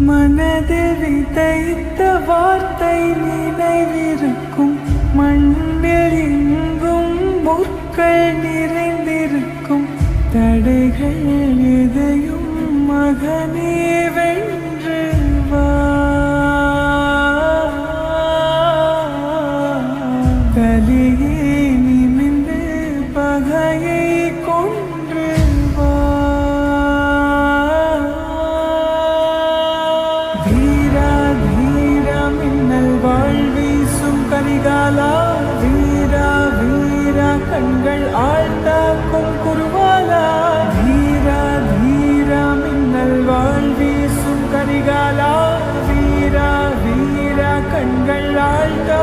மனதில் விதைத்த வார்த்தை நினைவிருக்கும், மண்ணில் எங்கும் முற்கள் நிறைந்திருக்கும். தடைகள் எதையும் மகனே வென்று வா, தலையே நிமிர்ந்து பகையை கொன்று வா. வீரா வீரா மின்னல் வாழ்வீசும் கரிகாலா, வீரா வீரா கண்கள் ஆழ்ந்தாக்கும் குருவாலா. வீரா வீரா மின்னல் வாழ்வீசும் கரிகாலா, வீரா வீரா கண்கள் ஆழ்ந்தா